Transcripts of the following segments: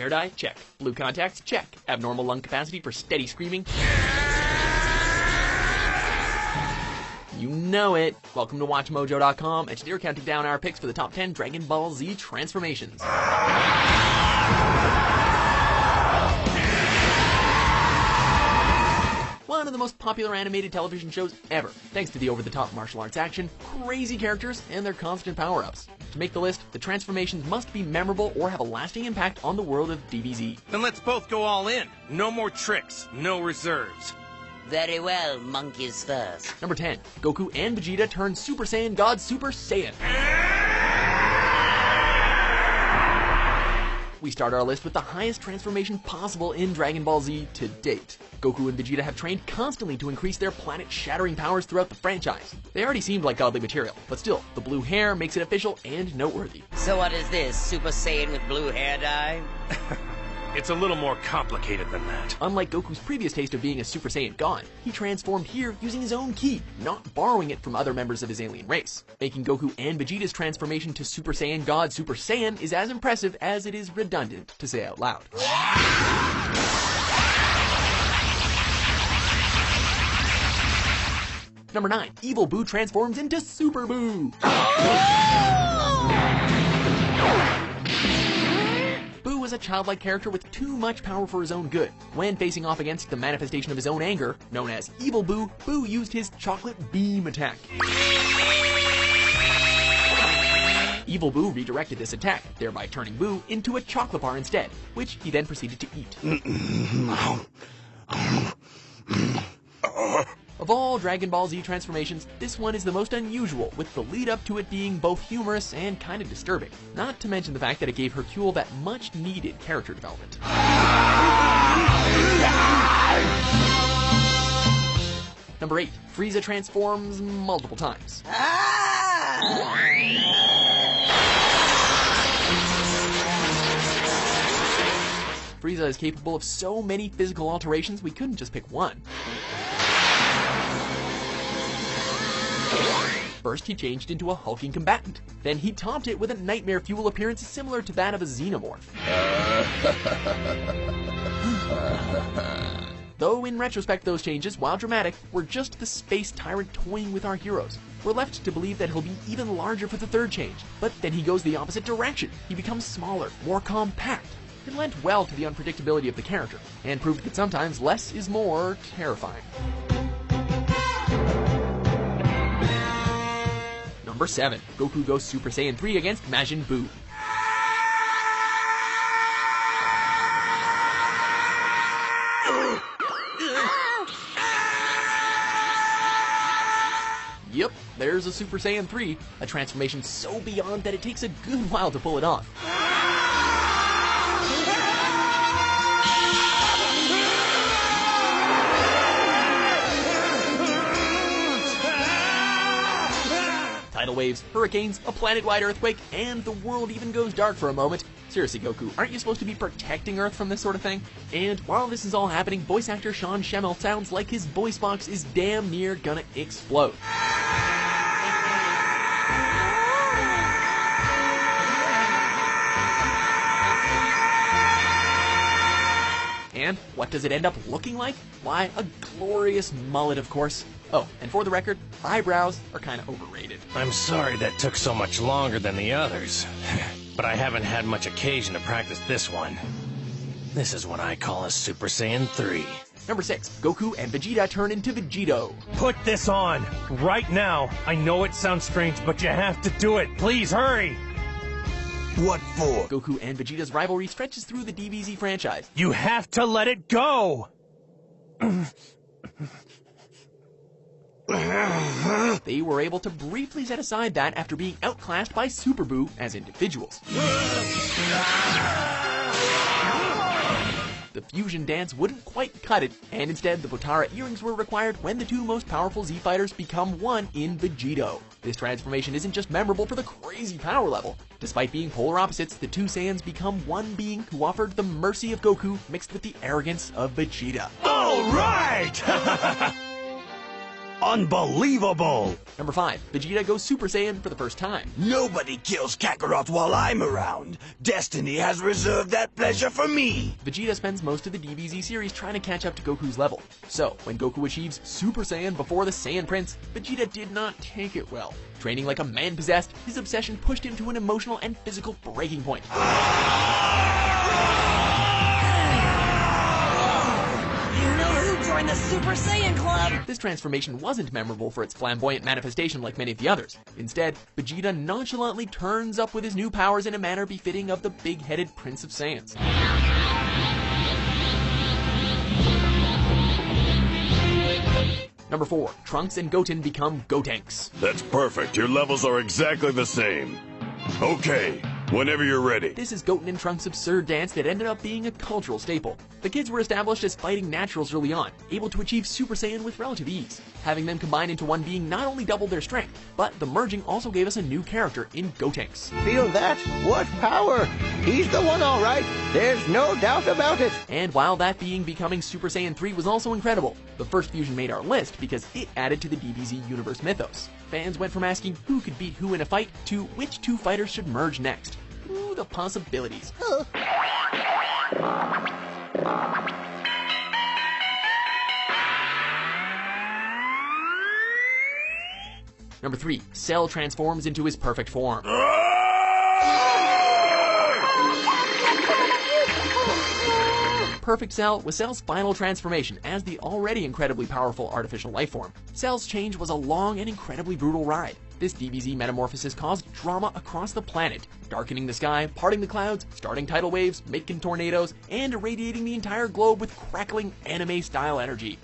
hair dye? Check. Blue contacts? Check. Abnormal lung capacity for steady screaming? You know it. Welcome to WatchMojo.com, and today we're counting down our picks for the top 10 Dragon Ball Z transformations. One of the most popular animated television shows ever, thanks to the over-the-top martial arts action, crazy characters, and their constant power-ups. To make the list, the transformations must be memorable or have a lasting impact on the world of DBZ. Then let's both go all in. No more tricks, no reserves. Very well, monkeys first. Number 10. Goku and Vegeta turn Super Saiyan God Super Saiyan. We start our list with the highest transformation possible in Dragon Ball Z to date. Goku and Vegeta have trained constantly to increase their planet-shattering powers throughout the franchise. They already seemed like godly material, but still, the blue hair makes it official and noteworthy. So what is this, Super Saiyan with blue hair dye? It's a little more complicated than that. Unlike Goku's previous taste of being a Super Saiyan God, he transformed here using his own ki, not borrowing it from other members of his alien race. Making Goku and Vegeta's transformation to Super Saiyan God Super Saiyan is as impressive as it is redundant to say out loud. Number 9. Evil Boo transforms into Super Boo. Boo was a childlike character with too much power for his own good. When facing off against the manifestation of his own anger, known as Evil Boo, Boo used his chocolate beam attack. Evil Boo redirected this attack, thereby turning Boo into a chocolate bar instead, which he then proceeded to eat. Of all Dragon Ball Z transformations, this one is the most unusual, with the lead up to it being both humorous and kind of disturbing. Not to mention the fact that it gave Hercule that much needed character development. Number 8. Frieza transforms multiple times. Frieza is capable of so many physical alterations, we couldn't just pick one. First, he changed into a hulking combatant. Then he topped it with a nightmare fuel appearance similar to that of a xenomorph. Though in retrospect those changes, while dramatic, were just the space tyrant toying with our heroes. We're left to believe that he'll be even larger for the third change, but then he goes the opposite direction. He becomes smaller, more compact. It lent well to the unpredictability of the character, and proved that sometimes less is more terrifying. Number 7. Goku goes Super Saiyan 3 against Majin Buu. Yep, there's a Super Saiyan 3, a transformation so beyond that it takes a good while to pull it off. Tidal waves, hurricanes, a planet-wide earthquake, and the world even goes dark for a moment. Seriously, Goku, aren't you supposed to be protecting Earth from this sort of thing? And while this is all happening, voice actor Sean Schemmel sounds like his voice box is damn near gonna explode. And what does it end up looking like? Why, a glorious mullet, of course. Oh, and for the record, eyebrows are kind of overrated. I'm sorry that took so much longer than the others, but I haven't had much occasion to practice this one. This is what I call a Super Saiyan 3. Number 6. Goku and Vegeta turn into Vegeto. Put this on! Right now! I know it sounds strange, but you have to do it! Please, hurry! What for? Goku and Vegeta's rivalry stretches through the DBZ franchise. You have to let it go! They were able to briefly set aside that after being outclassed by Super Buu as individuals. The fusion dance wouldn't quite cut it, and instead the Potara earrings were required when the two most powerful Z fighters become one in Vegeto. This transformation isn't just memorable for the crazy power level. Despite being polar opposites, the two Saiyans become one being who offered the mercy of Goku mixed with the arrogance of Vegeta. All right! Unbelievable! Number 5. Vegeta goes Super Saiyan for the first time. Nobody kills Kakarot while I'm around. Destiny has reserved that pleasure for me. Vegeta spends most of the DBZ series trying to catch up to Goku's level. So, when Goku achieves Super Saiyan before the Saiyan Prince, Vegeta did not take it well. Training like a man possessed, his obsession pushed him to an emotional and physical breaking point. Join the Super Saiyan Club! This transformation wasn't memorable for its flamboyant manifestation like many of the others. Instead, Vegeta nonchalantly turns up with his new powers in a manner befitting of the big-headed Prince of Saiyans. Number 4. Trunks and Goten become Gotenks. That's perfect. Your levels are exactly the same. Okay, whenever you're ready. This is Goten and Trunks' absurd dance that ended up being a cultural staple. The kids were established as fighting naturals early on, able to achieve Super Saiyan with relative ease. Having them combine into one being not only doubled their strength, but the merging also gave us a new character in Gotenks. Feel that? What power! He's the one, all right. There's no doubt about it. And while that being becoming Super Saiyan 3 was also incredible, the first fusion made our list because it added to the DBZ universe mythos. Fans went from asking who could beat who in a fight to which two fighters should merge next. Ooh, the possibilities. Number 3. Cell transforms into his perfect form. Perfect Cell was Cell's final transformation as the already incredibly powerful artificial life form. Cell's change was a long and incredibly brutal ride. This DBZ metamorphosis caused drama across the planet, darkening the sky, parting the clouds, starting tidal waves, making tornadoes, and irradiating the entire globe with crackling anime-style energy.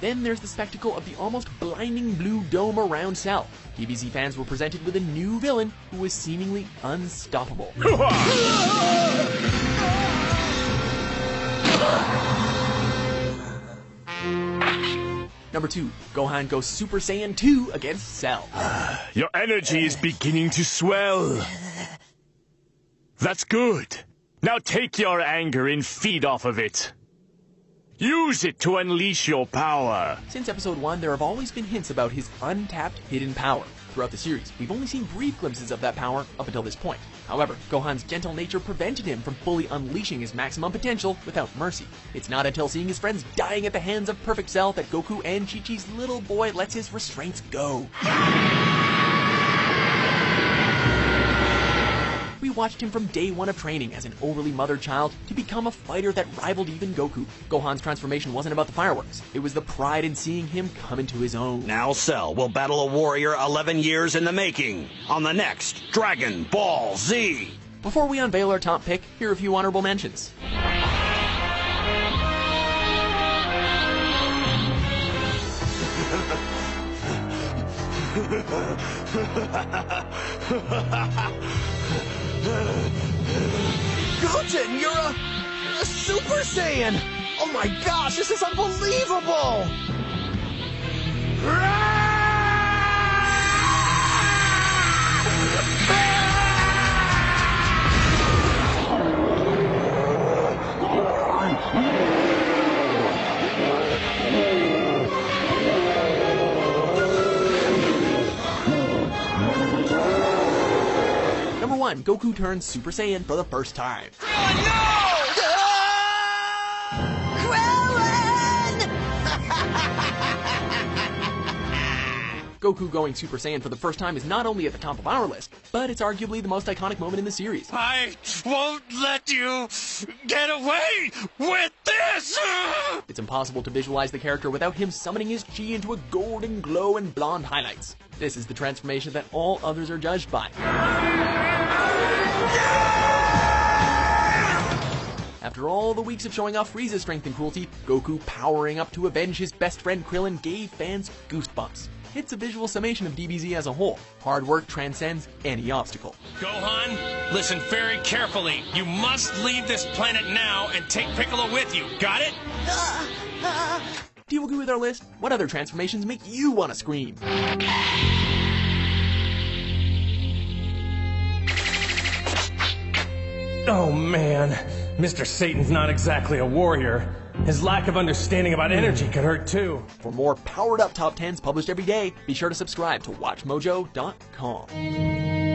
Then there's the spectacle of the almost blinding blue dome around Cell. DBZ fans were presented with a new villain who was seemingly unstoppable. Number 2. Gohan goes Super Saiyan 2 against Cell. Your energy is beginning to swell. That's good. Now take your anger and feed off of it. Use it to unleash your power. Since episode 1, there have always been hints about his untapped hidden power. Throughout the series, we've only seen brief glimpses of that power up until this point. However, Gohan's gentle nature prevented him from fully unleashing his maximum potential without mercy. It's not until seeing his friends dying at the hands of Perfect Cell that Goku and Chi-Chi's little boy lets his restraints go. We watched him from day 1 of training as an overly mothered child to become a fighter that rivaled even Goku. Gohan's transformation wasn't about the fireworks. It was the pride in seeing him come into his own. Now Cell will battle a warrior 11 years in the making on the next Dragon Ball Z. Before we unveil our top pick, here are a few honorable mentions. Goten, you're a Super Saiyan! Oh my gosh, this is unbelievable! Number 1. Goku turns Super Saiyan for the first time. Goku going Super Saiyan for the first time is not only at the top of our list, but it's arguably the most iconic moment in the series. I won't let you get away with this! It's impossible to visualize the character without him summoning his chi into a golden glow and blonde highlights. This is the transformation that all others are judged by. After all the weeks of showing off Frieza's strength and cruelty, Goku powering up to avenge his best friend Krillin gave fans goosebumps. It's a visual summation of DBZ as a whole. Hard work transcends any obstacle. Gohan, listen very carefully. You must leave this planet now and take Piccolo with you. Got it? Do you agree with our list? What other transformations make you want to scream? Oh man, Mr. Satan's not exactly a warrior. His lack of understanding about energy could hurt too. For more powered up top 10s published every day, be sure to subscribe to WatchMojo.com.